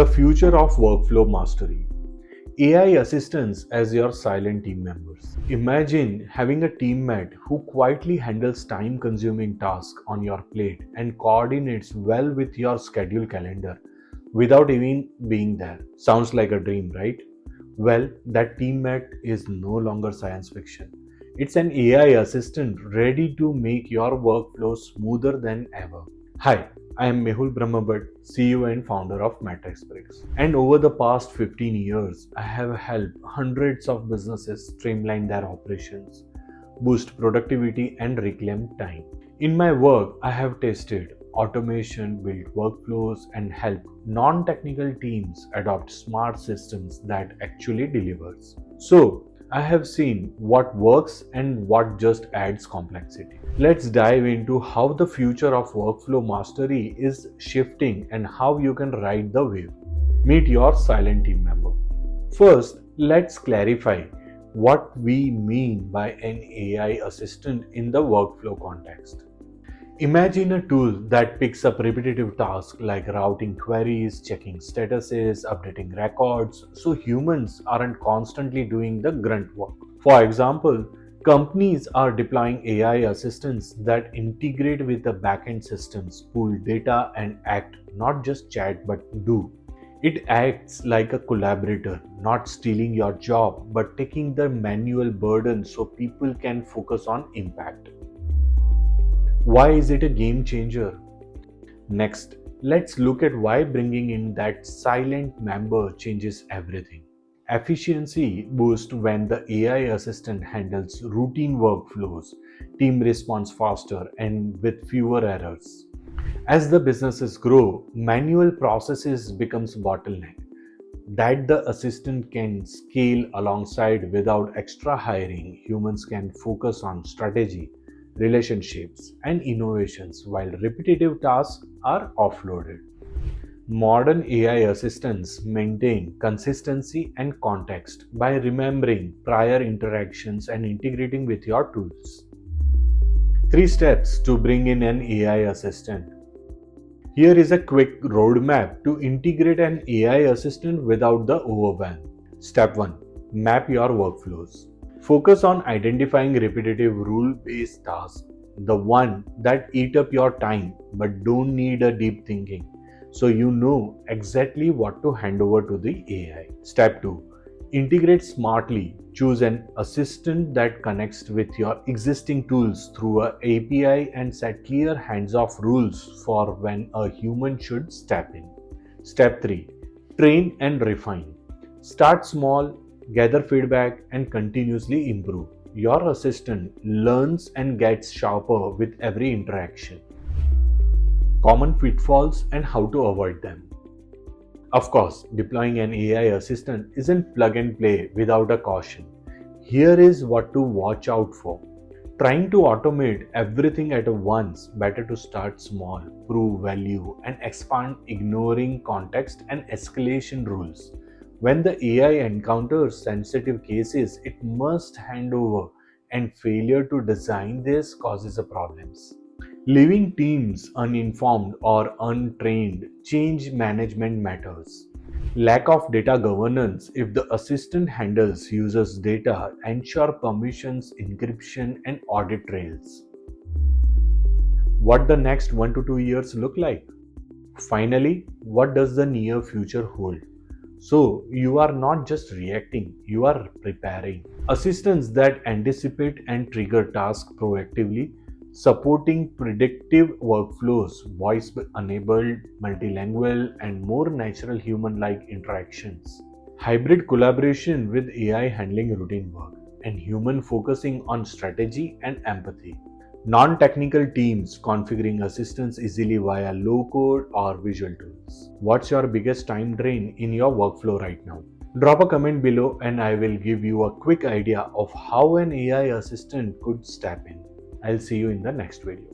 The future of workflow mastery. AI assistants as your silent team members. Imagine having a teammate who quietly handles time consuming tasks on your plate and coordinates well with your schedule calendar without even being there. Sounds like a dream, right? Well, that teammate is no longer science fiction. It's an AI assistant ready to make your workflow smoother than ever. Hi, I am Mehul Brahmbhatt, CEO and founder of Matrix Bricks. And over the past 15 years, I have helped hundreds of businesses streamline their operations, boost productivity, and reclaim time. In my work, I have tested automation, built workflows, and helped non-technical teams adopt smart systems that actually delivers. So, I have seen what works and what just adds complexity. Let's dive into how the future of workflow mastery is shifting and how you can ride the wave. Meet your silent team member. First, let's clarify what we mean by an AI assistant in the workflow context. Imagine a tool that picks up repetitive tasks like routing queries, checking statuses, updating records, so humans aren't constantly doing the grunt work. For example, companies are deploying AI assistants that integrate with the backend systems, pull data, and act, not just chat but do. It acts like a collaborator, not stealing your job but taking the manual burden so people can focus on impact. Why is it a game changer? Next, let's look at why bringing in that silent member changes everything. Efficiency boosts when the AI assistant handles routine workflows, team responds faster and with fewer errors. As the businesses grow, manual processes becomes bottleneck that the assistant can scale alongside without extra hiring. Humans can focus on strategy, relationships, and innovations while repetitive tasks are offloaded. Modern AI assistants maintain consistency and context by remembering prior interactions and integrating with your tools. 3 steps to bring in an AI assistant. Here is a quick roadmap to integrate an AI assistant without the overwhelm. Step 1. Map your workflows. Focus on identifying repetitive rule-based tasks, the one that eat up your time but don't need a deep thinking, so you know exactly what to hand over to the AI. Step 2. Integrate smartly. Choose an assistant that connects with your existing tools through an API and set clear hands-off rules for when a human should step in. Step 3. Train and refine. Start small, gather feedback, and continuously improve. Your assistant learns and gets sharper with every interaction. Common pitfalls and how to avoid them. Of course, deploying an AI assistant isn't plug and play without a caution. Here is what to watch out for. Trying to automate everything at once, better to start small, prove value, and expand, ignoring context and escalation rules. When the AI encounters sensitive cases, it must hand over, and failure to design this causes problems. Leaving teams uninformed or untrained, change management matters. Lack of data governance. If the assistant handles users' data, ensure permissions, encryption, and audit trails. What the next 1 to 2 years look like? Finally, what does the near future hold? So, you are not just reacting, you are preparing. Assistants that anticipate and trigger tasks proactively, supporting predictive workflows, voice enabled, multilingual, and more natural human like interactions. Hybrid collaboration with AI handling routine work, and human focusing on strategy and empathy. Non-technical teams configuring assistants easily via low-code or visual tools. What's your biggest time drain in your workflow right now? Drop a comment below and I will give you a quick idea of how an AI assistant could step in. I'll see you in the next video.